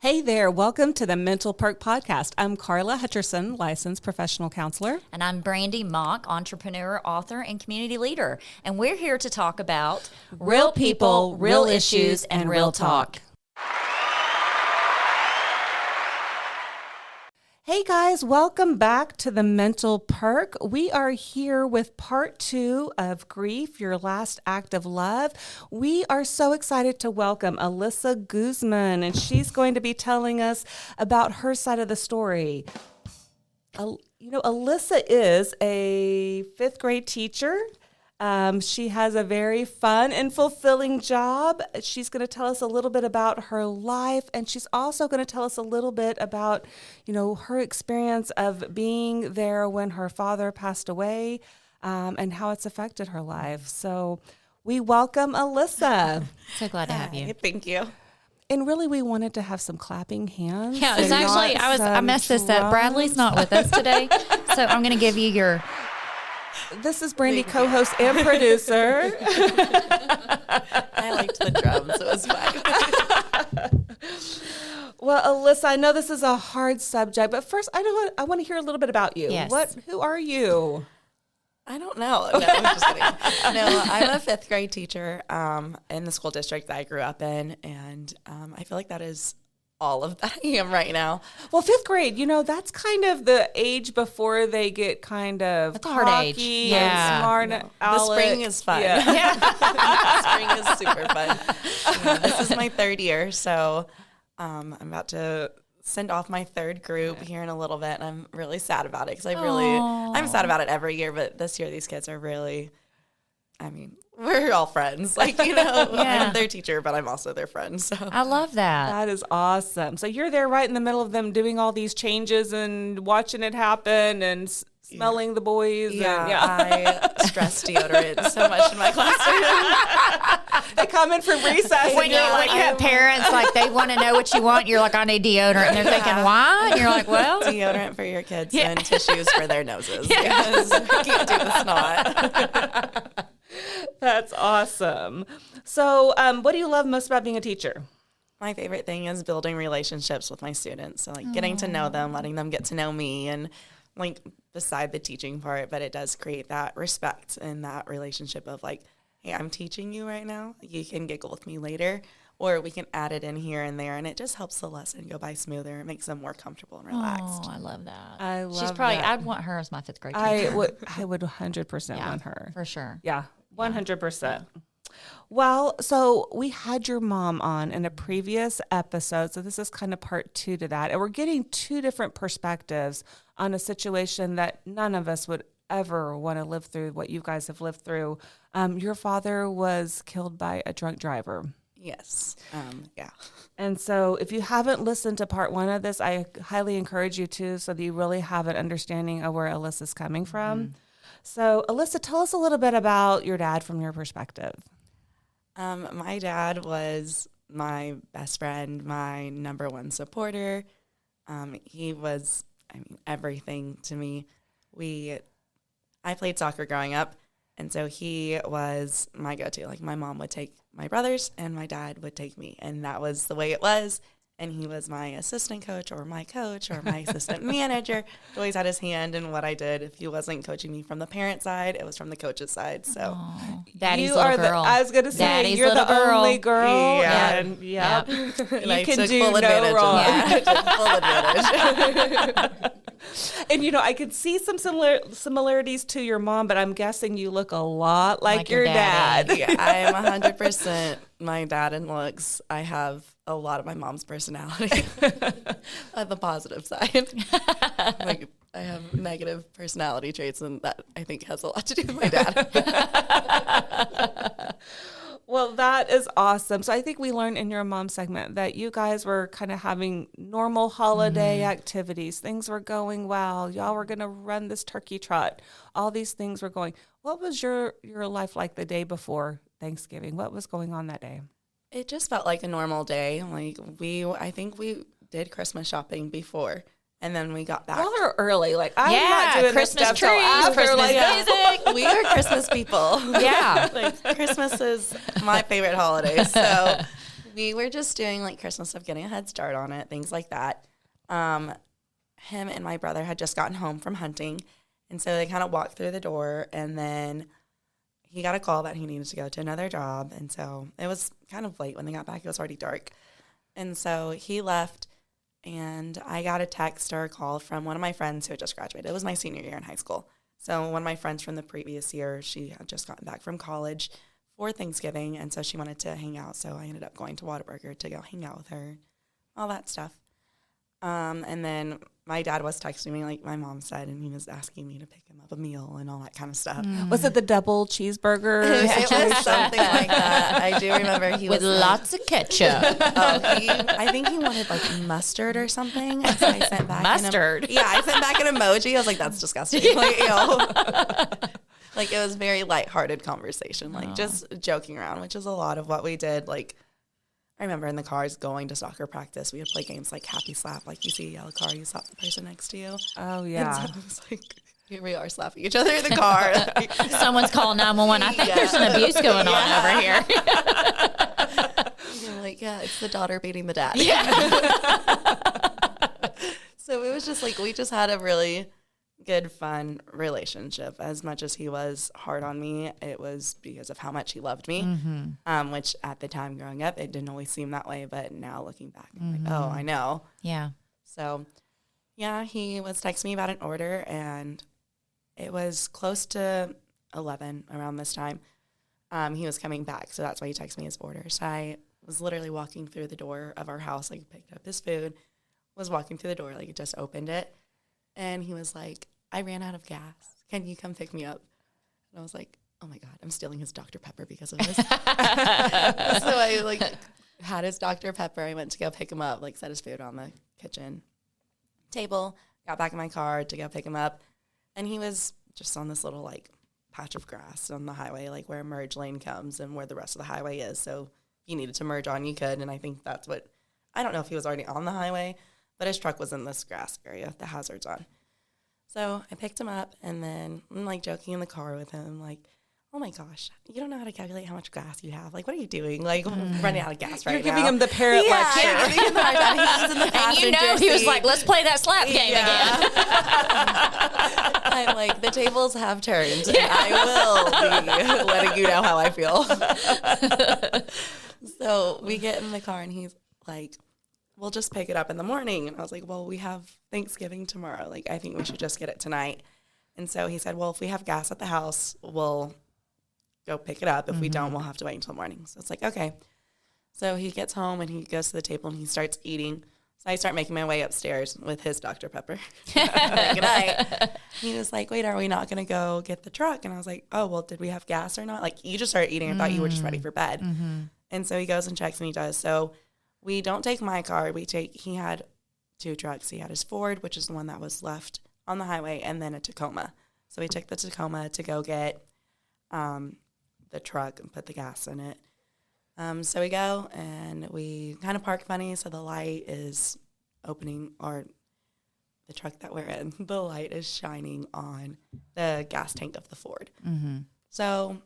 Hey there, welcome to the Mental Perk podcast. I'm Carla Hutcherson, licensed professional counselor. And I'm Brandy Mock, entrepreneur, author, and community leader. And we're here to talk about real people, real issues, and real talk. Hey guys, welcome back to the Mental Perk. We are here with part 2 of Grief, Your Last Act of Love. We are so excited to welcome Alyssa Guzman, and she's going to be telling us about her side of the story. Alyssa is a 5th grade teacher. She has a very fun and fulfilling job. She's going to tell us a little bit about her life, and she's also going to tell us a little bit about, her experience of being there when her father passed away, and how it's affected her life. So we welcome Alyssa. So glad to have you. Thank you. And really, we wanted to have some clapping hands. Yeah, it's actually, I messed this up. Bradley's not with us today, so I'm going to give you your... This is Brandy, co-host and producer. I liked the drums. It was fun. Well, Alyssa, I know this is a hard subject, but first, I want to hear a little bit about you. Yes. Who are you? I don't know. No, I'm just kidding. No, I'm a 5th grade teacher in the school district that I grew up in, and I feel like that is all of that I am right now. Well, 5th grade, that's kind of the age before they get kind of cocky and smart. No. The spring is fun. Yeah. Spring is super fun. This is my 3rd year, so I'm about to send off my 3rd group here in a little bit, and I'm really sad about it because I'm sad about it every year, but this year these kids are really, we're all friends. I'm their teacher, but I'm also their friend. So I love that. That is awesome. So you're there right in the middle of them doing all these changes and watching it happen and smelling the boys. I stress deodorant so much in my classroom. They come in from recess. When you have parents, they want to know what you want, you're like, I need deodorant. And they're thinking, why? And you're like, well. Deodorant for your kids and tissues for their noses. Because I can't do the snot. That's awesome. So what do you love most about being a teacher? My favorite thing is building relationships with my students. So getting to know them, letting them get to know me, and beside the teaching part, but it does create that respect and that relationship of hey, I'm teaching you right now. You can giggle with me later, or we can add it in here and there, and it just helps the lesson go by smoother. It makes them more comfortable and relaxed. Oh, I love that. I love She's probably, that. I'd want her as my 5th grade teacher. I would 100% want her. For sure. Yeah, 100%. Well, so we had your mom on in a previous episode, so this is kind of part 2 to that. And we're getting 2 different perspectives on a situation that none of us would ever want to live through, what you guys have lived through. Your father was killed by a drunk driver. Yes. Yeah. And so if you haven't listened to part 1 of this, I highly encourage you to, so that you really have an understanding of where Alyssa's coming from. Mm-hmm. So Alyssa, tell us a little bit about your dad from your perspective. My dad was my best friend, my number 1 supporter. He was, everything to me. I played soccer growing up, and so he was my go-to. My mom would take my brothers, and my dad would take me, and that was the way it was. And he was my assistant coach or my assistant manager. He always had his hand in what I did. If he wasn't coaching me from the parent side, it was from the coach's side. So, Daddy's little girl. I was going to say, Daddy's you're the girl. only girl. Yeah. And, yep. And you can took do full no advantage wrong. of that. I took full advantage. And, I could see some similarities to your mom, but I'm guessing you look a lot like your dad. Yeah, I am 100% my dad in looks. I have a lot of my mom's personality on the positive side. I have negative personality traits, and that I think has a lot to do with my dad. Well, that is awesome. So I think we learned in your mom segment that you guys were kind of having normal holiday activities. Things were going well. Y'all were going to run this turkey trot. All these things were going. What was your life like the day before Thanksgiving? What was going on that day? It just felt like a normal day. I think we did Christmas shopping before. And then we got back. Y'all are early. I'm not doing Christmas this stuff till trees, after, Christmas music. We are Christmas people. Yeah. Christmas is my favorite holiday. So We were just doing like Christmas stuff, getting a head start on it, things like that. Him and my brother had just gotten home from hunting, and so they kind of walked through the door, and then he got a call that he needed to go to another job, and so it was kind of late when they got back. It was already dark, and so he left, and I got a text or a call from one of my friends who had just graduated. It was my senior year in high school. So one of my friends from the previous year, she had just gotten back from college for Thanksgiving, and so she wanted to hang out, so I ended up going to Whataburger to go hang out with her, all that stuff. And then my dad was texting me, like my mom said, and he was asking me to pick him up a meal and all that kind of stuff. Was it the double cheeseburger? It was something like that. I do remember he with was lots of ketchup. I think he wanted like mustard or something. And so I sent back Mustard? I sent back an emoji. I was like, that's disgusting. Like, like it was very lighthearted conversation, like just joking around, which is a lot of what we did. Like I remember in the cars going to soccer practice, we would play games like Happy Slap, like you see a yellow car, you slap the person next to you. Oh, yeah. And so it was like, here we are slapping each other in the car. Someone's calling 911. I think there's an abuse going on over here. You're like, yeah, it's the daughter beating the dad. Yeah. So it was just like, we just had a really good, fun relationship. As much as he was hard on me, it was because of how much he loved me, which at the time growing up, it didn't always seem that way. But now looking back, I'm like, oh, I know. Yeah. So, yeah, he was texting me about an order, and it was close to 11 around this time. He was coming back, so that's why he texted me his order. So I was literally walking through the door of our house, like picked up his food, was walking through the door, like just opened it, and he was like, I ran out of gas. Can you come pick me up? And I was like, oh my God, I'm stealing his Dr. Pepper because of this. So I like had his Dr. Pepper. I went to go pick him up, like set his food on the kitchen table, got back in my car to go pick him up. And he was just on this little like patch of grass on the highway, like where a merge lane comes and where the rest of the highway is. So if you needed to merge on, you could. And I think that's what, I don't know if he was already on the highway, but his truck was in this grass area, the hazards on. So I picked him up, and then I'm like joking in the car with him, like, oh my gosh, you don't know how to calculate how much gas you have. Like, what are you doing? Like, running out of gas right now. You're giving him the parent lecture. Yeah, giving him the hard time. He's in the passenger And you know, he was seat. like, let's play that slap game again. I'm like, the tables have turned. And I will be letting you know how I feel. So we get in the car, and he's like, we'll just pick it up in the morning. And I was like, well, we have Thanksgiving tomorrow. Like, I think we should just get it tonight. And so he said, well, if we have gas at the house, we'll go pick it up. If we don't, we'll have to wait until morning. So it's like, okay. So he gets home, and he goes to the table, and he starts eating. So I start making my way upstairs with his Dr. Pepper. Good night. He was like, wait, are we not going to go get the truck? And I was like, oh, well, did we have gas or not? Like, you just started eating. I thought you were just ready for bed. And so he goes and checks, and he does. So we don't take my car. He had two trucks. He had his Ford, which is the one that was left on the highway, and then a Tacoma. So we took the Tacoma to go get the truck and put the gas in it. So we go, and we kind of park funny, so the light is opening, or the truck that we're in, the light is shining on the gas tank of the Ford. So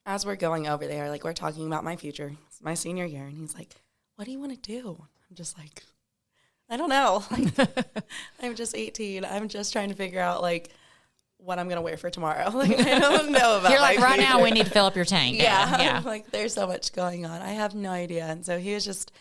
as we're going over there, like, we're talking about my future. It's my senior year, and he's like, what do you want to do? I'm just like, I don't know. Like, I'm just 18. I'm just trying to figure out, like, what I'm going to wear for tomorrow. Like, I don't know about You're like, my right now future. we need to fill up your tank. Yeah. Like, there's so much going on. I have no idea. And so he was just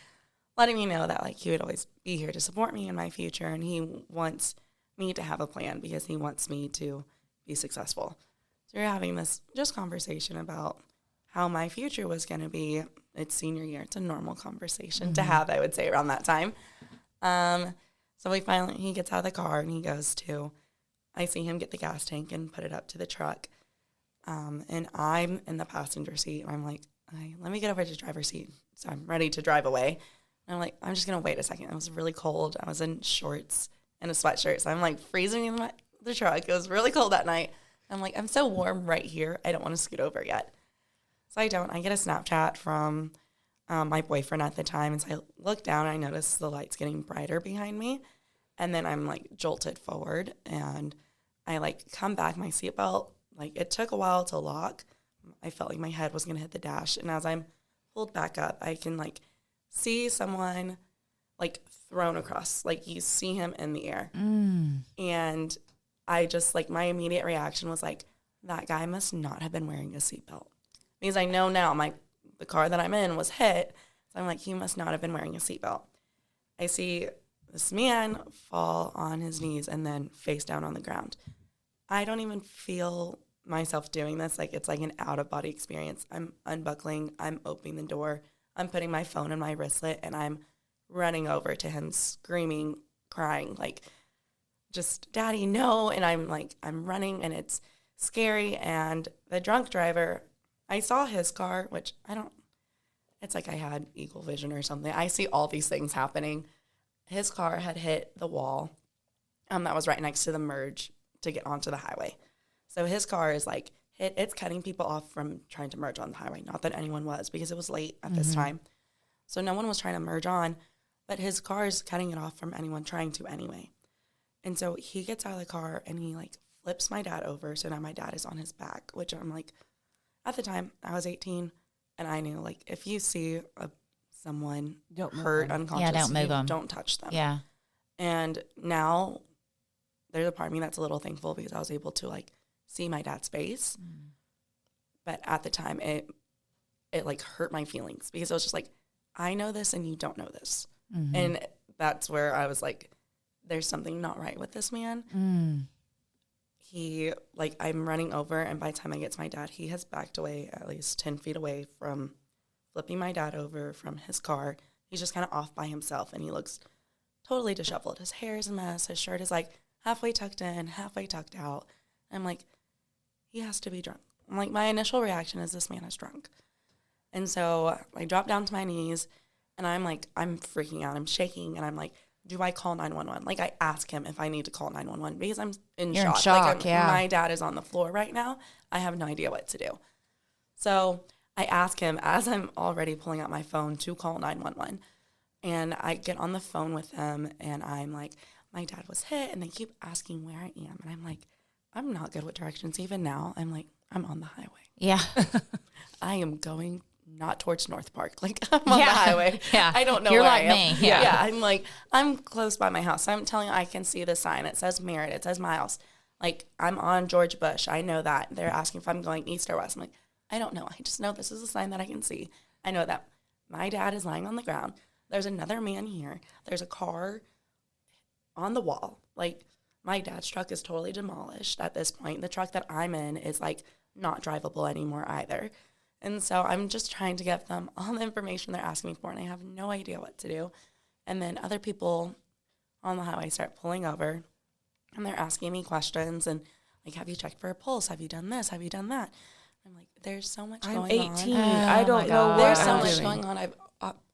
letting me know that, like, he would always be here to support me in my future. And he wants me to have a plan because he wants me to be successful. So we're having this just conversation about how my future was going to be. It's senior year. It's a normal conversation to have, I would say, around that time. So he gets out of the car, and he goes to, I see him get the gas tank and put it up to the truck. And I'm in the passenger seat. I'm like, let me get over to the driver's seat. So I'm ready to drive away. And I'm like, I'm just going to wait a second. It was really cold. I was in shorts and a sweatshirt. So I'm like freezing in the truck. It was really cold that night. I'm like, I'm so warm right here. I don't want to scoot over yet. So I don't. I get a Snapchat from my boyfriend at the time. And so I look down, and I notice the light's getting brighter behind me. And then I'm like jolted forward, and I like come back. My seatbelt, like, it took a while to lock. I felt like my head was going to hit the dash. And as I'm pulled back up, I can like see someone like thrown across, like you see him in the air. And I just like, my immediate reaction was like, that guy must not have been wearing a seatbelt. Because I know now the car that I'm in was hit. So I'm like, he must not have been wearing a seatbelt. I see this man fall on his knees and then face down on the ground. I don't even feel myself doing this. Like, it's like an out-of-body experience. I'm unbuckling. I'm opening the door. I'm putting my phone in my wristlet, and I'm running over to him, screaming, crying, like, just, Daddy, no. And I'm running, and it's scary. And the drunk driver, I saw his car, which it's like I had eagle vision or something. I see all these things happening. His car had hit the wall that was right next to the merge to get onto the highway. So his car is like hit. It's cutting people off from trying to merge on the highway. Not that anyone was, because it was late at this time. So no one was trying to merge on, but his car is cutting it off from anyone trying to anyway. And so he gets out of the car and he like flips my dad over. So now my dad is on his back, which I'm like, at the time I was 18 and I knew like, if you see someone hurt, unconscious, don't move them. Don't touch them. Yeah. And now there's a part of me that's a little thankful because I was able to like see my dad's face. But at the time it like hurt my feelings because I was just like, I know this and you don't know this. And that's where I was like, there's something not right with this man. He, like, I'm running over, and by the time I get to my dad, he has backed away at least 10 feet away from flipping my dad over from his car. He's just kind of off by himself, and he looks totally disheveled. His hair is a mess. His shirt is, like, halfway tucked in, halfway tucked out. I'm like, he has to be drunk. I'm like, my initial reaction is this man is drunk. And so I drop down to my knees, and I'm like, I'm freaking out. I'm shaking, and I'm like, do I call 911? Like, I ask him if I need to call 911 because I'm in You're shock. in shock, like, yeah. My dad is on the floor right now. I have no idea what to do. So I ask him as I'm already pulling out my phone to call 911. And I get on the phone with him, and I'm like, my dad was hit, and they keep asking where I am. And I'm like, I'm not good with directions. Even now, I'm like, I'm on the highway. Yeah. I am going not towards North Park. Like, I'm on the highway. Yeah. I don't know You're where like I am. me. Yeah. I'm like, I'm close by my house. I'm telling you, I can see the sign. It says Merritt. It says Miles. Like, I'm on George Bush. I know that. They're asking if I'm going east or west. I'm like, I don't know. I just know this is a sign that I can see. I know that my dad is lying on the ground. There's another man here. There's a car on the wall. Like, my dad's truck is totally demolished at this point. The truck that I'm in is, like, not drivable anymore either. And so I'm just trying to get them all the information they're asking me for, and I have no idea what to do. And then other people on the highway start pulling over, and they're asking me questions, and like, have you checked for a pulse? Have you done this? Have you done that? I'm like, there's so much going on. I'm 18. I don't know what There's so I'm much doing. going on. I've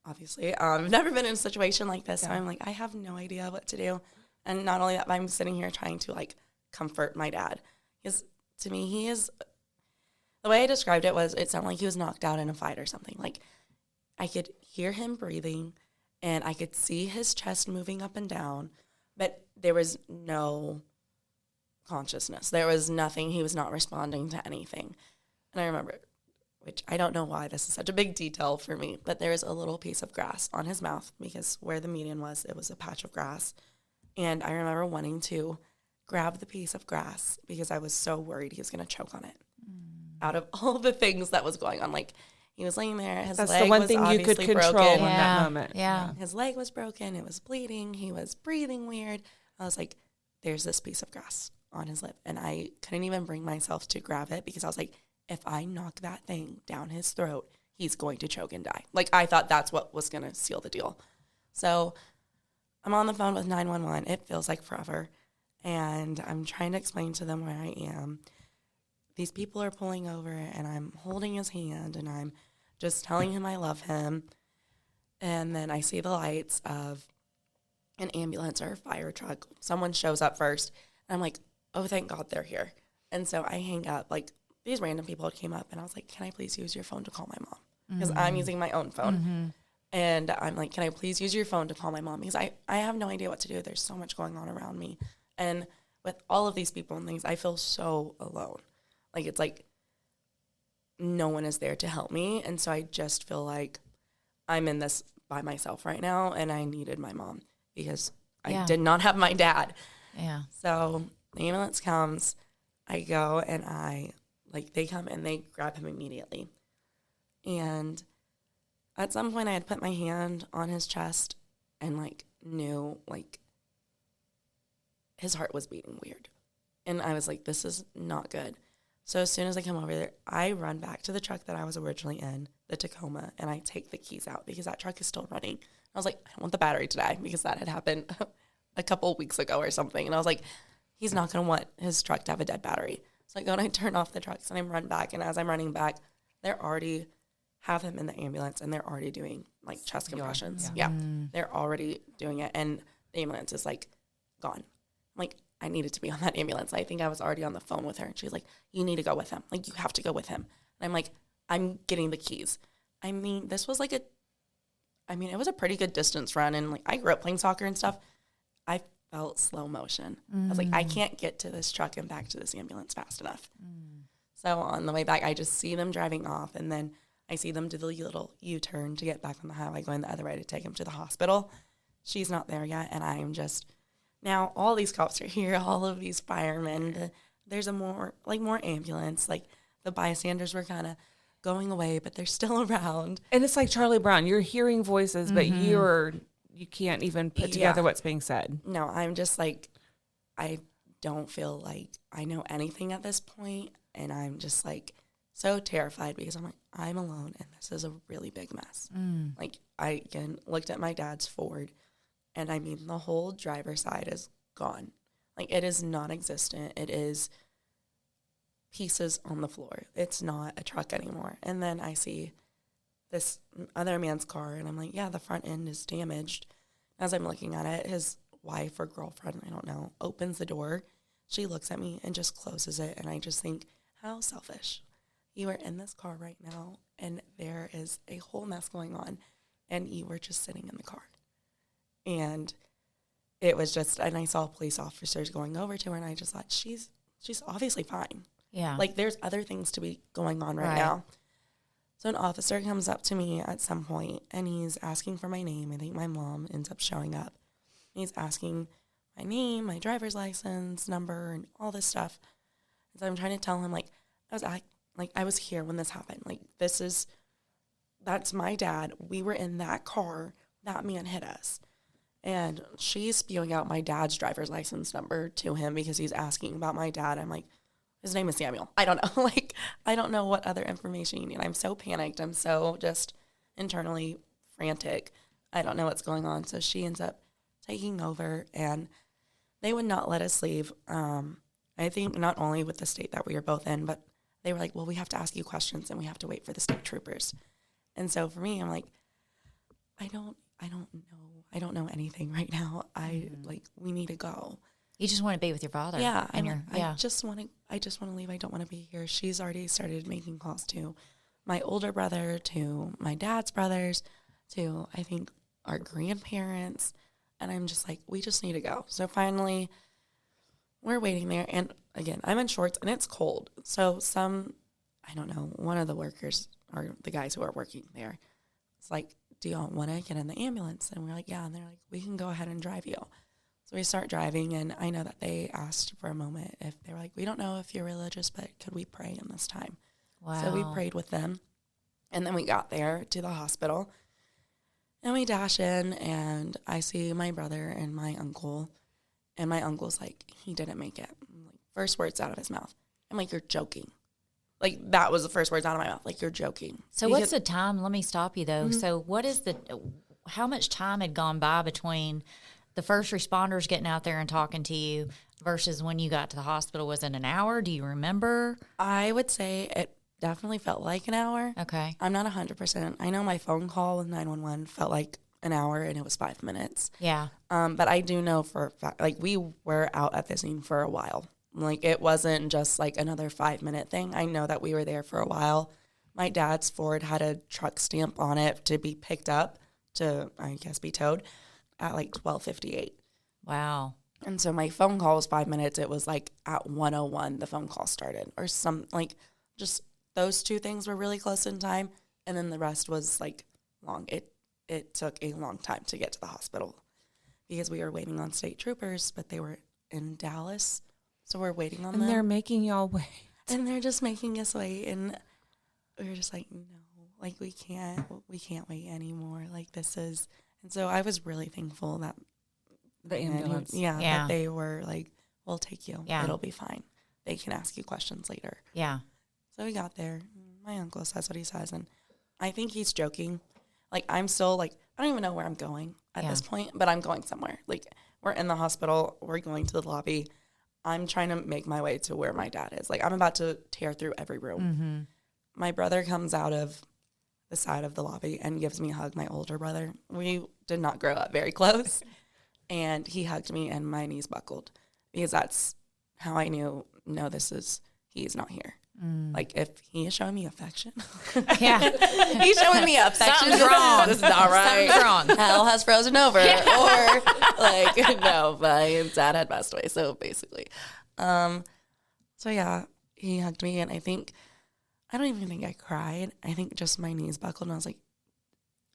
obviously never been in a situation like this, so I'm like, I have no idea what to do. And not only that, but I'm sitting here trying to like comfort my dad, because to me, he is. The way I described it was, it sounded like he was knocked out in a fight or something. Like, I could hear him breathing, and I could see his chest moving up and down, but there was no consciousness. There was nothing. He was not responding to anything. And I remember, which I don't know why this is such a big detail for me, but there was a little piece of grass on his mouth, because where the median was, it was a patch of grass. And I remember wanting to grab the piece of grass because I was so worried he was going to choke on it. Out of all the things that was going on, like, he was laying there, his That's leg the one was thing you could obviously control broken. in that moment. Yeah. His leg was broken, it was bleeding, he was breathing weird. I was like, there's this piece of grass on his lip, and I couldn't even bring myself to grab it because I was like, if I knock that thing down his throat, he's going to choke and die. Like, I thought that's what was going to seal the deal. So I'm on the phone with 911. It feels like forever, and I'm trying to explain to them where I am. These people are pulling over, and I'm holding his hand, and I'm just telling him I love him. And then I see the lights of an ambulance or a fire truck. Someone shows up first, and I'm like, oh, thank God they're here. And so I hang up. Like, these random people came up, and I was like, can I please use your phone to call my mom? Because I'm using my own phone. And I'm like, can I please use your phone to call my mom? Because I have no idea what to do. There's so much going on around me. And with all of these people and things, I feel so alone. Like, it's like no one is there to help me. And so I just feel like I'm in this by myself right now, and I needed my mom because Yeah. I did not have my dad. Yeah. So the ambulance comes, I go, and they come and they grab him immediately. And at some point I had put my hand on his chest and knew his heart was beating weird. And I was like, this is not good. So as soon as I come over there, I run back to the truck that I was originally in, the Tacoma, and I take the keys out because that truck is still running. I was like, I want the battery today because that had happened a couple of weeks ago or something. And I was like, he's not going to want his truck to have a dead battery. So I go and I turn off the trucks and I run back. And as I'm running back, they're already have him in the ambulance and they're already doing chest compressions. Yeah. They're already doing it. And the ambulance is gone. I'm like, I needed to be on that ambulance. I think I was already on the phone with her. And she's like, you need to go with him. You have to go with him. And I'm like, I'm getting the keys. I mean, this was it was a pretty good distance run. And I grew up playing soccer and stuff. I felt slow motion. I was like, I can't get to this truck and back to this ambulance fast enough. So on the way back, I just see them driving off. And then I see them do the little U-turn to get back on the highway, going the other way to take him to the hospital. She's not there yet. And I'm just... Now, all these cops are here, all of these firemen. There's a more ambulance. The bystanders were kind of going away, but they're still around. And it's like Charlie Brown. You're hearing voices, but you can't even put together what's being said. No, I'm just I don't feel like I know anything at this point, and I'm just so terrified because I'm alone, and this is a really big mess. I again looked at my dad's Ford. And I mean, the whole driver's side is gone. It is non-existent. It is pieces on the floor. It's not a truck anymore. And then I see this other man's car, and I'm like, yeah, the front end is damaged. As I'm looking at it, his wife or girlfriend, I don't know, opens the door. She looks at me and just closes it. And I just think, how selfish. You are in this car right now, and there is a whole mess going on, and you were just sitting in the car. And it was just, and I saw police officers going over to her, and I just thought, she's obviously fine. Yeah. There's other things to be going on right now. So an officer comes up to me at some point, and he's asking for my name. I think my mom ends up showing up. He's asking my name, my driver's license number, and all this stuff. And so I'm trying to tell him, I was here when this happened. That's my dad. We were in that car. That man hit us. And she's spewing out my dad's driver's license number to him because he's asking about my dad. I'm like, his name is Samuel. I don't know. I don't know what other information you need. I'm so panicked. I'm so just internally frantic. I don't know what's going on. So she ends up taking over, and they would not let us leave. I think not only with the state that we were both in, but they were like, well, we have to ask you questions, and we have to wait for the state troopers. And so for me, I'm like, I don't know anything right now. We need to go. You just want to be with your father. Yeah. I just want to leave. I don't want to be here. She's already started making calls to my older brother, to my dad's brothers, to I think our grandparents. And I'm just like, we just need to go. So finally we're waiting there. And again, I'm in shorts and it's cold. So one of the workers or the guys who are working there, it's like, do y'all want to get in the ambulance? And we're like, yeah. And they're like, we can go ahead and drive you. So we start driving, and I know that they asked for a moment if they were like, we don't know if you're religious, but could we pray in this time? Wow. So we prayed with them. And then we got there to the hospital, and we dash in, and I see my brother and my uncle. And my uncle's like, he didn't make it. First words out of his mouth. I'm like, you're joking. That was the first words out of my mouth. You're joking. So what's the time? Let me stop you, though. Mm-hmm. So how much time had gone by between the first responders getting out there and talking to you versus when you got to the hospital? Was it an hour? Do you remember? I would say it definitely felt like an hour. Okay. I'm not 100%. I know my phone call with 911 felt like an hour, and it was 5 minutes. Yeah. But I do know for a fact, we were out at the scene for a while. It wasn't just another 5-minute thing. I know that we were there for a while. My dad's Ford had a truck stamp on it to be picked up to, I guess, be towed at 12:58. Wow. And so my phone call was 5 minutes. It was at 1:01 the phone call started, or just those two things were really close in time. And then the rest was long. it took a long time to get to the hospital because we were waiting on state troopers, but they were in Dallas. So we're waiting on them. And they're making y'all wait. And they're just making us wait. And we were just like, no, like we can't wait anymore. Like this is, and so I was really thankful that The ambulance. that they were like, we'll take you. Yeah. It'll be fine. They can ask you questions later. Yeah. So we got there. My uncle says what he says. And I think he's joking. Like, I'm still like, I don't even know where I'm going at this point, but I'm going somewhere. Like, we're in the hospital. We're going to the lobby. I'm trying to make my way to where my dad is. Like, I'm about to tear through every room. Mm-hmm. My brother comes out of the side of the lobby and gives me a hug, my older brother. We did not grow up very close. And he hugged me and my knees buckled because that's how I knew, no, he's not here. Like, if he is showing me affection. Yeah. He's showing me affection. Something's wrong. This is not right. Something's wrong. Hell has frozen over. Or, like, no, my dad had passed away. So, basically. So, yeah, he hugged me. And I don't even think I cried. I think just my knees buckled. And I was like,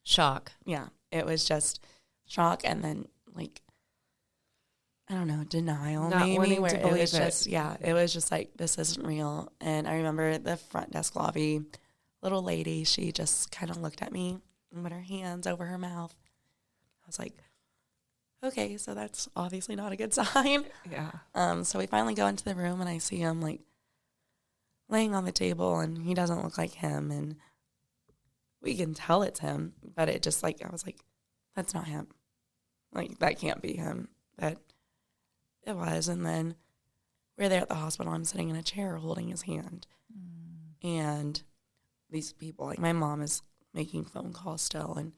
Shock. yeah, it was just shock. And then, like, I don't know, denial Not maybe, wanting where to it believe was it. just, it was just like, this isn't real. And I remember the front desk lobby, little lady, she just kind of looked at me and put her hands over her mouth. I was like, okay, so that's obviously not a good sign. Yeah. So we finally go into the room and I see him like laying on the table and he doesn't look like him. And we can tell it's him, but it just like, I was like, that's not him. Like, that can't be him. But it was. And then we're there at the hospital. I'm sitting in a chair holding his hand. And these people, like my mom is making phone calls still. And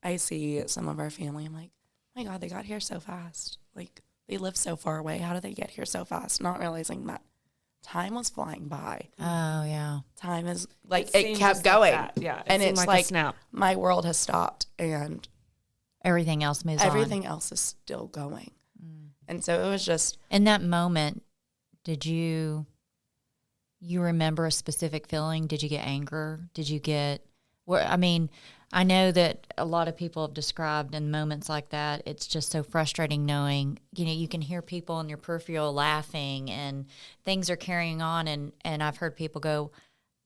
I see some of our family. I'm like, my God, they got here so fast. Like, they live so far away. How did they get here so fast? Not realizing that time was flying by. Oh, yeah. Time is, like, It it seemed kept just like going. that. Yeah, And seemed it's like a like snap. my world has stopped. And Everything else moves on. everything else is still going. And so it was just, In that moment, did you remember a specific feeling? Did you get anger? Did you get, I mean, I know that a lot of people have described in moments like that, it's just so frustrating knowing, you can hear people in your peripheral laughing and things are carrying on. And I've heard people go,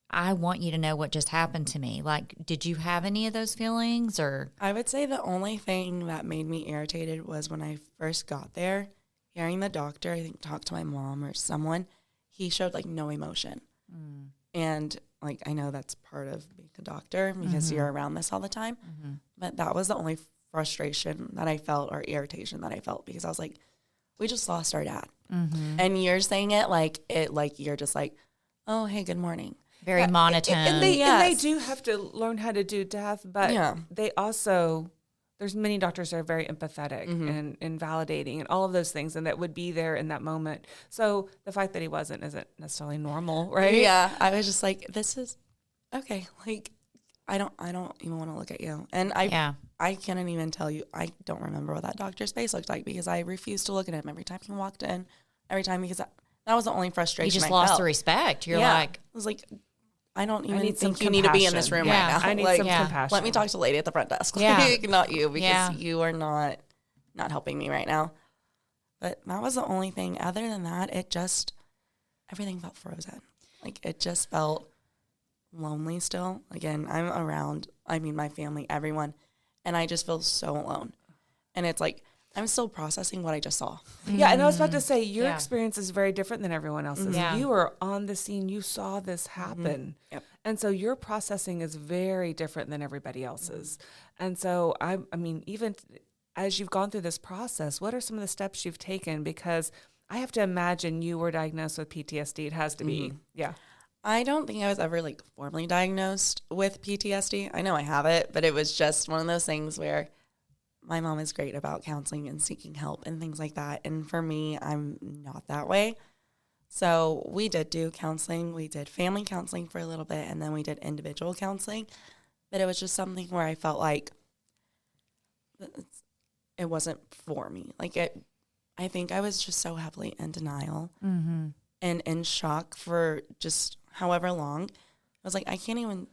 I want you to know what just happened to me. Like, did you have any of those feelings or? I would say the only thing that made me irritated was when I first got there, hearing the doctor, I think, talk to my mom or someone, he showed, like, no emotion. And, like, I know that's part of being a doctor because you're around this all the time. But that was the only frustration that I felt or irritation that I felt because I was like, we just lost our dad. And you're saying it like you're just like, oh, hey, good morning. Very monotone. And they Yes. do have to learn how to do death, but they also, there's many doctors that are very empathetic and validating and all of those things, and that would be there in that moment. So the fact that he wasn't isn't necessarily normal, right? Yeah, I was just like, this is okay. Like, I don't even want to look at you, and I can't even tell you. I don't remember what that doctor's face looked like because I refused to look at him every time he walked in. Every time because that was the only frustration. You just I lost felt. the respect. You're I like, was like, I don't even need some think you need to be in this compassion. room Yeah, right now. I need like, some compassion. let me talk to the lady at the front desk. Yeah. Like, not you because Yeah. you are not helping me right now. But that was the only thing. Other than that, everything felt frozen. Like, it just felt lonely still. Again, I'm around, my family, everyone, and I just feel so alone. And it's like, I'm still processing what I just saw. Yeah, and I was about to say, your Yeah. experience is very different than everyone else's. Yeah. You were on the scene. You saw this happen. Yep. And so your processing is very different than everybody else's. And so, even as you've gone through this process, what are some of the steps you've taken? Because I have to imagine you were diagnosed with PTSD. It has to be. Yeah. I don't think I was ever, like, formally diagnosed with PTSD. I know I have it, but it was just one of those things where my mom is great about counseling and seeking help and things like that. And for me, I'm not that way. So we did do counseling. We did family counseling for a little bit, and then we did individual counseling. But it was just something where I felt like it wasn't for me. Like, I think I was just so heavily in denial and in shock for just however long. I was like, I can't even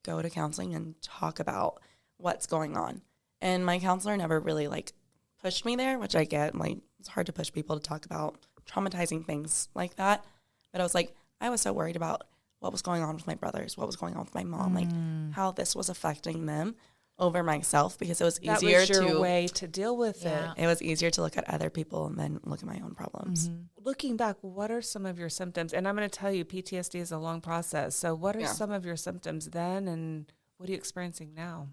go to counseling and talk about what's going on. And my counselor never really like pushed me there, which I get. Like, it's hard to push people to talk about traumatizing things like that. But I was like, I was so worried about what was going on with my brothers, what was going on with my mom, like how this was affecting them over myself, because it was easier that was your way to deal with it. It was easier to look at other people and then look at my own problems. Looking back, what are some of your symptoms? And I'm going to tell you, PTSD is a long process. So what are some of your symptoms then, and what are you experiencing now?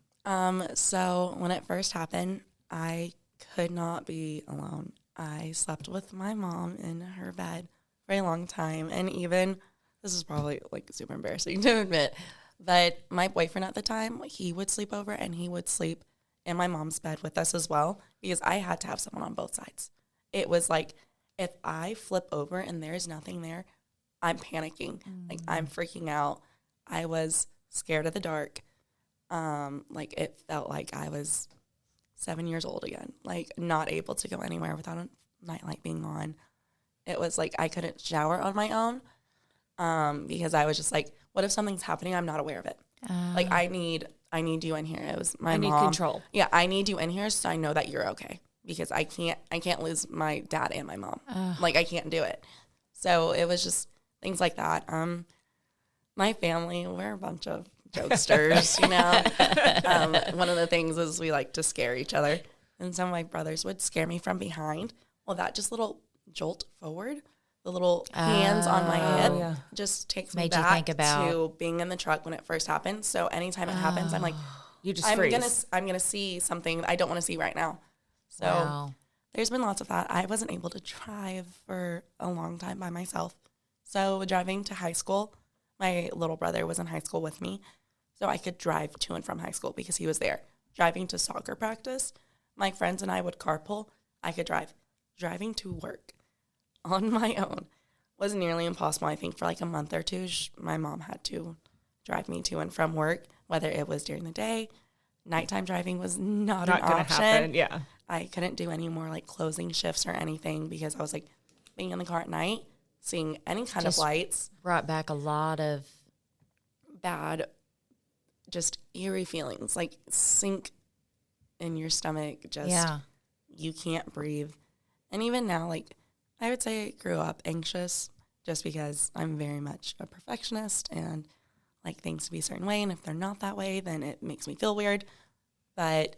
So when it first happened, I could not be alone. I slept with my mom in her bed for a long time. And even, this is probably like super embarrassing to admit, but my boyfriend at the time, he would sleep over and he would sleep in my mom's bed with us as well, because I had to have someone on both sides. It was like, if I flip over and there's nothing there, I'm panicking. Like, I'm freaking out. I was scared of the dark. Like, it felt like I was 7 years old again, like not able to go anywhere without a nightlight being on. It was like I couldn't shower on my own because I was just like, what if something's happening? I'm not aware of it. Like, I need you in here. It was my mom. I need control. Yeah, I need you in here so I know that you're okay, because I can't lose my dad and my mom. Like, I can't do it. So it was just things like that. My family, we're a bunch of jokesters, you know. One of the things is we like to scare each other. And some of my brothers would scare me from behind. Well, that just little jolt forward, the little hands on my head just takes me back to being in the truck when it first happened. So anytime it happens, I'm like, you just freeze. I'm gonna see something I don't want to see right now. So there's been lots of that. I wasn't able to drive for a long time by myself. So driving to high school, my little brother was in high school with me, so I could drive to and from high school because he was there. Driving to soccer practice, my friends and I would carpool. I could drive. Driving to work on my own was nearly impossible. I think for like a month or two, my mom had to drive me to and from work, whether it was during the day. Nighttime driving was not an option. Happen. Yeah, I couldn't do any more like closing shifts or anything, because I was like being in the car at night, seeing any kind of lights. Brought back a lot of bad, just eerie feelings, like sink in your stomach. Just, you can't breathe. And even now, like, I would say I grew up anxious just because I'm very much a perfectionist and like things to be a certain way. And if they're not that way, then it makes me feel weird. But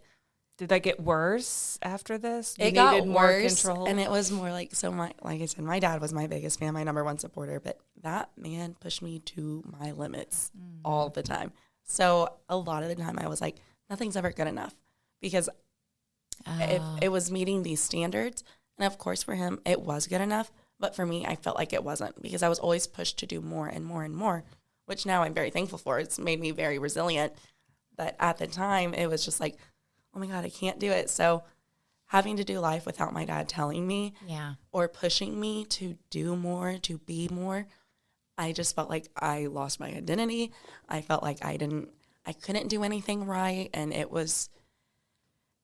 did that get worse after this? It got worse, and it was more like, like I said, my dad was my biggest fan, my number one supporter, but that man pushed me to my limits all the time. So a lot of the time I was like, nothing's ever good enough, because if it was meeting these standards, and of course for him it was good enough, but for me I felt like it wasn't, because I was always pushed to do more and more and more, which now I'm very thankful for. It's made me very resilient. But at the time it was just like, oh my God, I can't do it. So having to do life without my dad telling me or pushing me to do more, to be more, I just felt like I lost my identity. I felt like I couldn't do anything right. And it was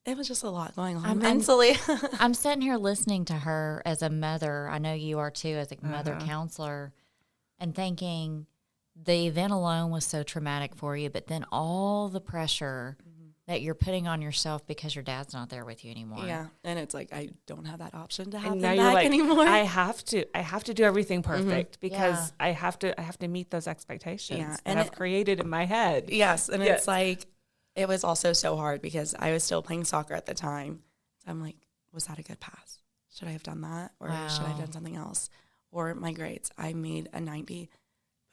just a lot going on mentally. I'm sitting here listening to her as a mother. I know you are too, as a mother counselor, and thinking the event alone was so traumatic for you, but then all the pressure that you're putting on yourself because your dad's not there with you anymore. Yeah, and it's like I don't have that option to have and them now back you're like, anymore. I have to do everything perfect because I have to meet those expectations that I've created in my head. Yes, and it's like it was also so hard because I was still playing soccer at the time. So I'm like, was that a good pass? Should I have done that, or should I have done something else? Or my grades, I made a 90.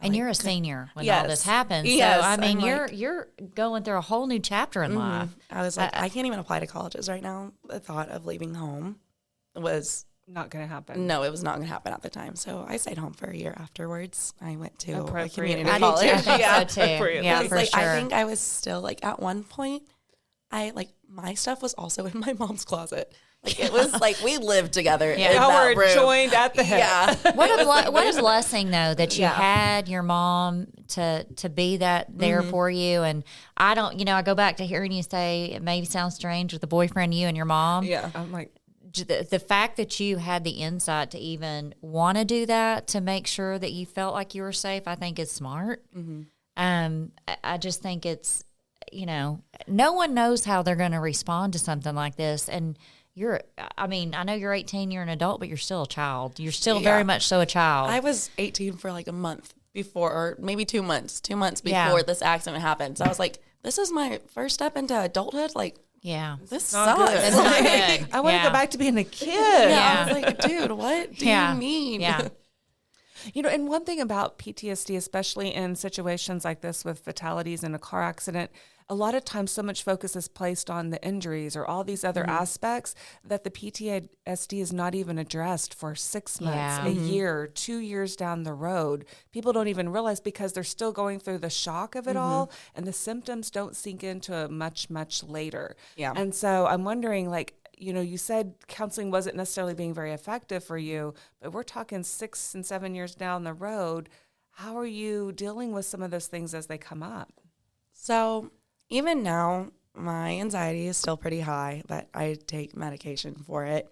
And you're a senior when all this happened. Yes, so, I mean, you're going through a whole new chapter in life. I was like, I can't even apply to colleges right now. The thought of leaving home was not going to happen. No, it was not going to happen at the time. So I stayed home for a year afterwards. I went to a community college. I think so too. Yeah, for sure. I think I was still like, at one point, my stuff was also in my mom's closet. Like, it was like we lived together. Yeah, now we're joined at the hip. Yeah. What a blessing though that you had your mom to be that there for you. And I don't, I go back to hearing you say it may sound strange with the boyfriend, you and your mom. Yeah, I'm like the fact that you had the insight to even want to do that to make sure that you felt like you were safe, I think is smart. I just think it's no one knows how they're going to respond to something like this. And I know you're 18, you're an adult, but you're still a child. You're still very much so a child. I was 18 for like a month before, or maybe 2 months before this accident happened. So I was like, this is my first step into adulthood. Like, this sucks. It's not good. I want to go back to being a kid. I was like, dude, what do you mean? Yeah. And one thing about PTSD, especially in situations like this with fatalities in a car accident, a lot of times so much focus is placed on the injuries or all these other aspects that the PTSD is not even addressed for 6 months, a year, 2 years down the road. People don't even realize because they're still going through the shock of it all, and the symptoms don't sink into much, much later. Yeah. And so I'm wondering, like, you said counseling wasn't necessarily being very effective for you, but we're talking 6 and 7 years down the road. How are you dealing with some of those things as they come up? So even now, my anxiety is still pretty high, but I take medication for it,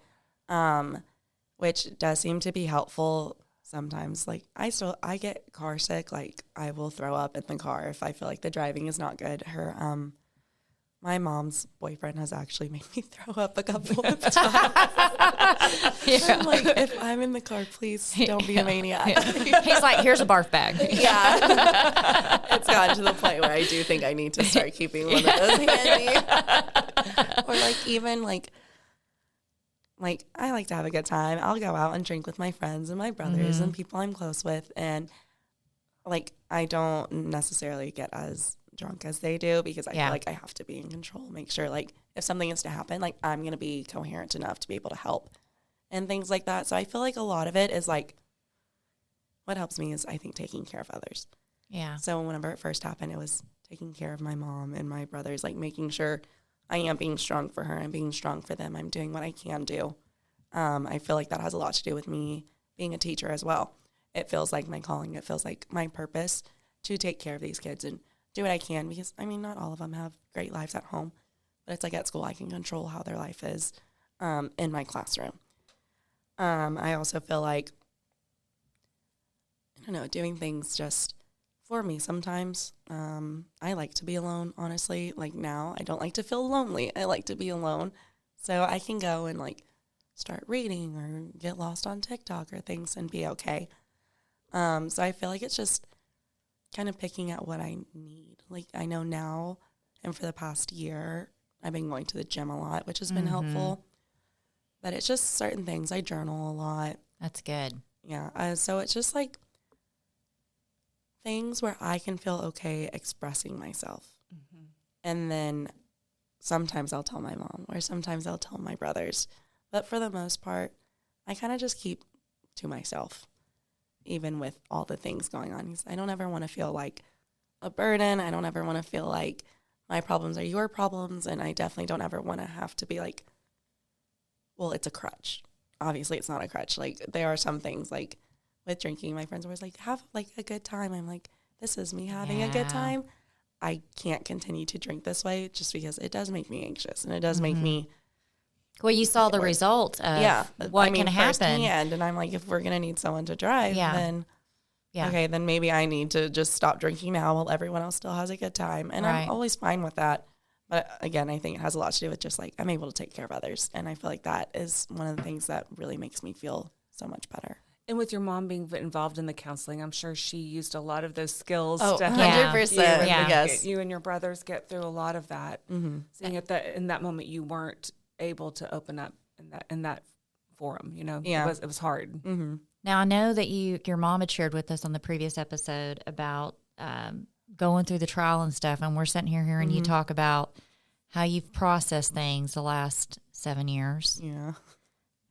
which does seem to be helpful sometimes. Like, I get car sick. Like, I will throw up in the car if I feel like the driving is not good. My mom's boyfriend has actually made me throw up a couple of times. I'm like, if I'm in the car, please don't be a maniac. He's like, here's a barf bag. Yeah. It's gotten to the point where I do think I need to start keeping one of those handy. Or like even like I like to have a good time. I'll go out and drink with my friends and my brothers and people I'm close with. And like, I don't necessarily get as drunk as they do because I feel like I have to be in control, make sure like if something is to happen, like I'm going to be coherent enough to be able to help and things like that. So I feel like a lot of it is like, what helps me is I think taking care of others. Yeah. So whenever it first happened, it was taking care of my mom and my brothers, like making sure I am being strong for her and being strong for them. I'm doing what I can do. I feel like that has a lot to do with me being a teacher as well. It feels like my calling. It feels like my purpose to take care of these kids and do what I can because, not all of them have great lives at home, but it's like at school I can control how their life is in my classroom. I also feel like, doing things just for me sometimes. I like to be alone, honestly. Like now, I don't like to feel lonely. I like to be alone. So I can go and like start reading or get lost on TikTok or things and be okay. So I feel like it's just kind of picking at what I need. Like I know now, and for the past year, I've been going to the gym a lot, which has been helpful. But it's just certain things. I journal a lot. That's good. Yeah. So it's just like things where I can feel okay expressing myself. And then sometimes I'll tell my mom or sometimes I'll tell my brothers. But for the most part, I kind of just keep to myself. Even with all the things going on. I don't ever want to feel like a burden. I don't ever want to feel like my problems are your problems. And I definitely don't ever want to have to be like, well, it's a crutch. Obviously, it's not a crutch. Like, there are some things, like, with drinking, my friends are always like, have, like, a good time. I'm like, this is me having a good time. I can't continue to drink this way just because it does make me anxious. And it does make me... Well, you saw the result of what can happen. Firsthand, and I'm like, if we're going to need someone to drive, then, okay, then maybe I need to just stop drinking now while everyone else still has a good time. And I'm always fine with that. But again, I think it has a lot to do with just like, I'm able to take care of others. And I feel like that is one of the things that really makes me feel so much better. And with your mom being involved in the counseling, I'm sure she used a lot of those skills to 100%. You and your brothers get through a lot of that. Seeing in that moment you weren't able to open up in that forum, it was hard. Now I know that your mom had shared with us on the previous episode about going through the trial and stuff, and we're sitting here hearing you talk about how you've processed things the last 7 years. Yeah.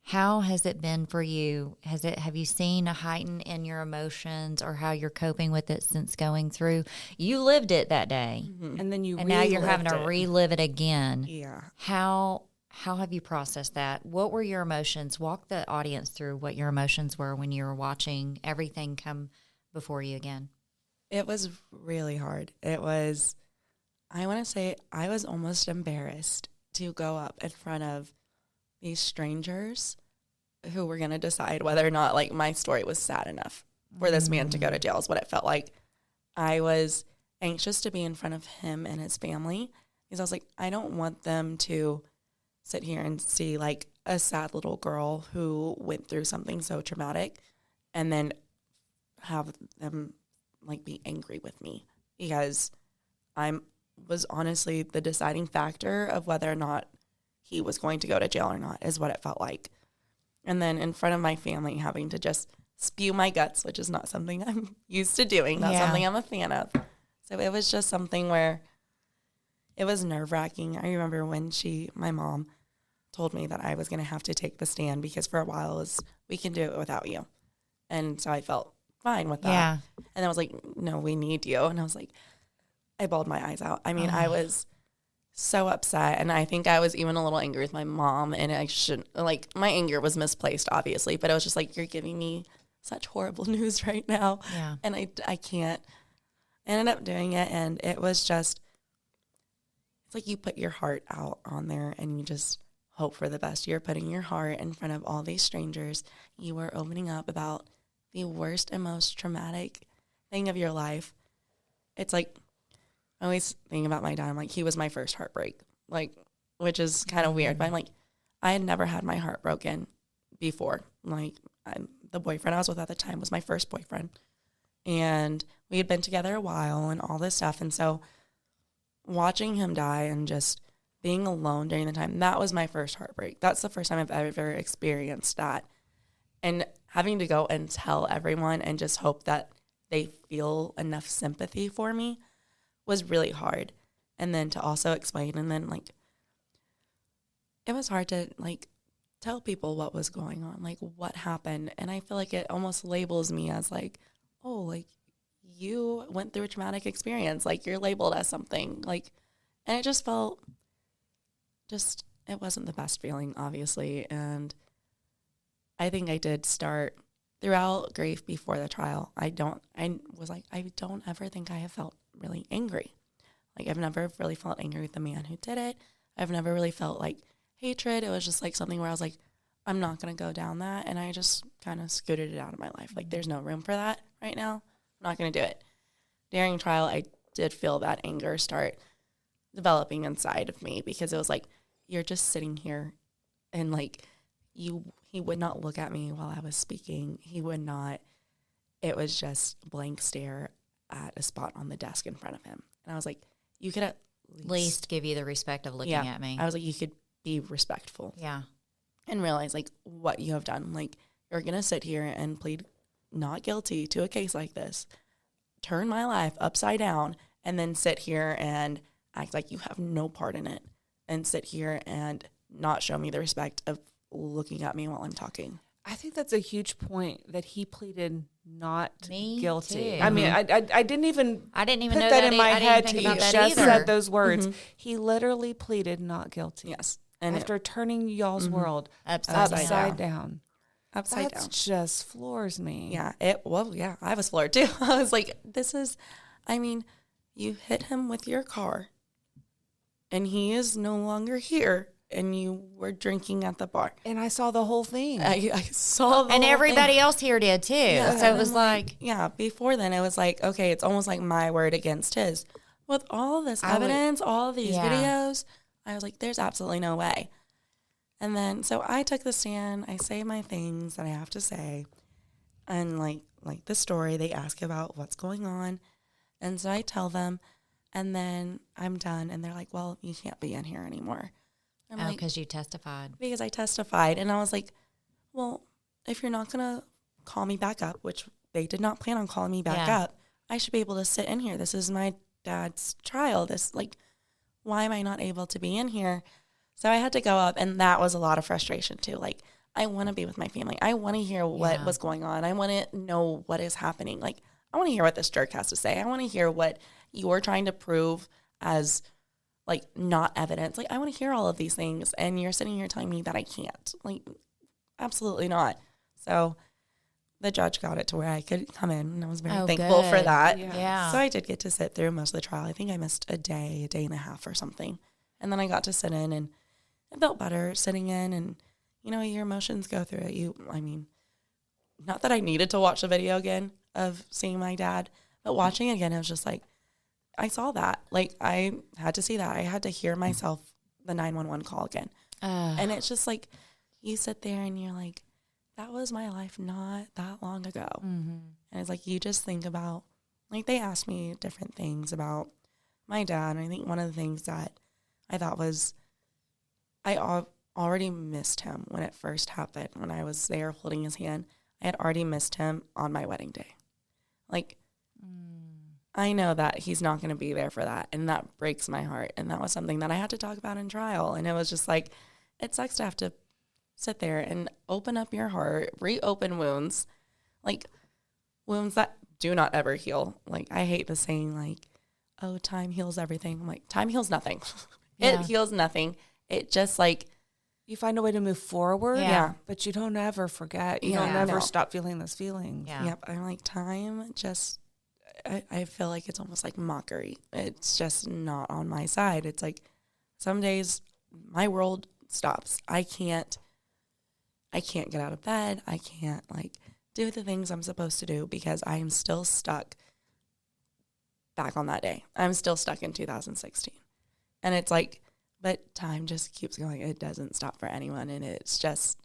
How has it been for you? Have you seen a heighten in your emotions or how you're coping with it since going through? You lived it that day, and then now you're having to relive it again. Yeah. How have you processed that? What were your emotions? Walk the audience through what your emotions were when you were watching everything come before you again. It was really hard. It was, I want to say, I was almost embarrassed to go up in front of these strangers who were going to decide whether or not, like, my story was sad enough for this man to go to jail is what it felt like. I was anxious to be in front of him and his family because I was like, I don't want them to sit here and see like a sad little girl who went through something so traumatic and then have them like be angry with me because was honestly the deciding factor of whether or not he was going to go to jail or not is what it felt like. And then in front of my family having to just spew my guts, which is not something I'm used to doing, not something I'm a fan of. So it was just something where it was nerve-wracking. I remember when my mom told me that I was going to have to take the stand because for a while it was, we can do it without you. And so I felt fine with that. Yeah. And I was like, no, we need you. And I was like, I bawled my eyes out. I mean, I was so upset. And I think I was even a little angry with my mom. And I shouldn't, like, my anger was misplaced, obviously. But I was just like, you're giving me such horrible news right now. Yeah. And I can't. I ended up doing it. And it was just, it's like you put your heart out on there and you just hope for the best. You're putting your heart in front of all these strangers. You were opening up about the worst and most traumatic thing of your life. It's like, I always think about my dad. I'm like, he was my first heartbreak, like, which is kind of weird. But I'm like, I had never had my heart broken before. Like, the boyfriend I was with at the time was my first boyfriend. And we had been together a while and all this stuff. And so watching him die and just being alone during the time, that was my first heartbreak. That's the first time I've ever experienced that. And having to go and tell everyone and just hope that they feel enough sympathy for me was really hard. And then to also explain, and then like, it was hard to like tell people what was going on, like what happened. And I feel like it almost labels me as like, oh, like you went through a traumatic experience, like you're labeled as something, like, and it just felt it wasn't the best feeling, obviously. And I think I did start throughout grief before the trial. I don't ever think I have felt really angry. Like, I've never really felt angry with the man who did it. I've never really felt like hatred. It was just like something where I was like, I'm not going to go down that. And I just kind of scooted it out of my life. Like, there's no room for that right now. I'm not going to do it. During trial, I did feel that anger start developing inside of me because it was like, you're just sitting here and like, he would not look at me while I was speaking. He would not. It was just blank stare at a spot on the desk in front of him. And I was like, you could at least give you the respect of looking at me. I was like, you could be respectful. Yeah. And realize like what you have done. Like, you're going to sit here and plead not guilty to a case like this, turn my life upside down, and then sit here and act like you have no part in it, and sit here and not show me the respect of looking at me while I'm talking. I think that's a huge point that he pleaded not Me guilty. too. I mean, I didn't even I didn't even put know that that in my I head didn't till think you about just that either. said those words. He literally pleaded not guilty. Yes. And after turning y'all's world Upside down. Upside That's down. just floors me. Yeah. I was floored too. I was like, you hit him with your car and he is no longer here and you were drinking at the bar. And I saw the whole thing. I saw the And whole everybody thing. else here did too. Yeah, So it and was I'm like, yeah, before then it was like, okay, it's almost like my word against his. With all this evidence, all these videos, I was like, there's absolutely no way. And then, so I took the stand, I say my things that I have to say, and like the story, they ask about what's going on, and so I tell them, and then I'm done, and they're like, well, you can't be in here anymore. I'm like, because you testified. because I testified, and I was like, well, if you're not going to call me back up, which they did not plan on calling me back up, I should be able to sit in here. This is my dad's trial. Why am I not able to be in here? So I had to go up, and that was a lot of frustration too. Like, I want to be with my family. I want to hear what was going on. I want to know what is happening. Like, I want to hear what this jerk has to say. I want to hear what you're trying to prove as, like, not evidence. Like, I want to hear all of these things, and you're sitting here telling me that I can't. Like, absolutely not. So the judge got it to where I could come in, and I was very thankful for that. Yeah. So I did get to sit through most of the trial. I think I missed a day and a half or something. And then I got to sit in, and it felt better sitting in, and, you know, your emotions go through it. Not that I needed to watch the video again of seeing my dad, but watching it again, it was just like, I saw that. Like, I had to see that. I had to hear myself the 911 call again. And it's just like, you sit there and you're like, that was my life not that long ago. Mm-hmm. And it's like, you just think about, like, they asked me different things about my dad. And I think one of the things that I thought was, I already missed him when it first happened. When I was there holding his hand, I had already missed him on my wedding day. Like, I know that he's not going to be there for that. And that breaks my heart. And that was something that I had to talk about in trial. And it was just like, it sucks to have to sit there and open up your heart, reopen wounds, like wounds that do not ever heal. Like, I hate the saying, like, oh, time heals everything. I'm like, time heals nothing. It heals nothing. It just, like, you find a way to move forward, Yeah. but you don't ever forget. You Yeah, don't ever no. stop feeling those feelings. Yeah. Yep. I'm like, time just, I feel like it's almost like mockery. It's just not on my side. It's like, some days my world stops. I can't get out of bed. I can't, like, do the things I'm supposed to do because I am still stuck back on that day. I'm still stuck in 2016. And it's like, but time just keeps going. It doesn't stop for anyone. And it's just,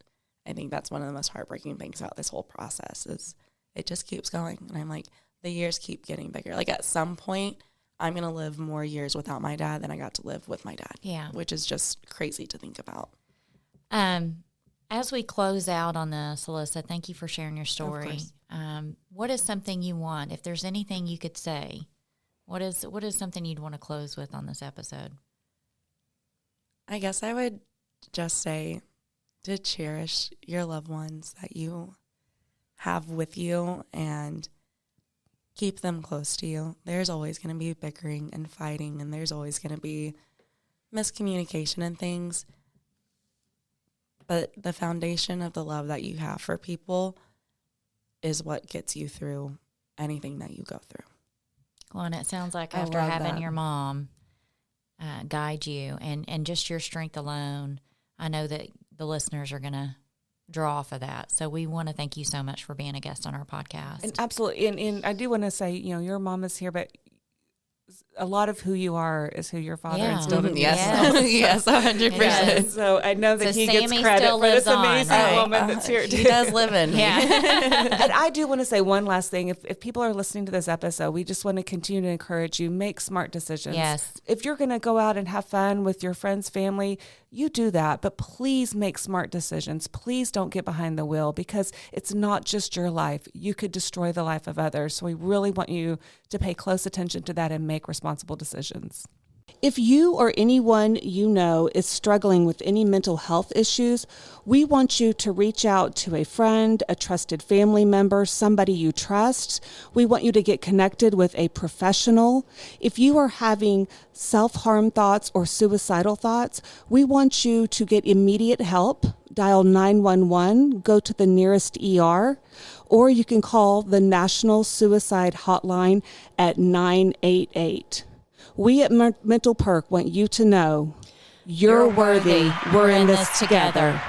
I think that's one of the most heartbreaking things about this whole process is it just keeps going. And I'm like, the years keep getting bigger. Like, at some point, I'm going to live more years without my dad than I got to live with my dad. Yeah. Which is just crazy to think about. As we close out on this, Alyssa, thank you for sharing your story. What is something you want? If there's anything you could say, what is something you'd want to close with on this episode? I guess I would just say to cherish your loved ones that you have with you and keep them close to you. There's always going to be bickering and fighting, and there's always going to be miscommunication and things. But the foundation of the love that you have for people is what gets you through anything that you go through. Well, and it sounds like I after love having that. your mom guide you and just your strength alone, I know that the listeners are going to draw off of that. So we want to thank you so much for being a guest on our podcast. And absolutely. And I do want to say, your mom is here, but a lot of who you are is who your father Yeah. instilled in you. Yes. Yes, 100%. Yes. So I know that So he gets Sammy credit still for this lives on, amazing right? woman that's here. He does live in me. Yeah. And I do want to say one last thing. If people are listening to this episode, we just want to continue to encourage you, make smart decisions. Yes. If you're going to go out and have fun with your friends, family, you do that. But please make smart decisions. Please don't get behind the wheel because it's not just your life. You could destroy the life of others. So we really want you to pay close attention to that and make responsible decisions. If you or anyone you know is struggling with any mental health issues, we want you to reach out to a friend, a trusted family member, somebody you trust. We want you to get connected with a professional. If you are having self-harm thoughts or suicidal thoughts, we want you to get immediate help. Dial 911, go to the nearest ER, or you can call the National Suicide Hotline at 988. We at Mental Perk want you to know you're worthy. We're in this together.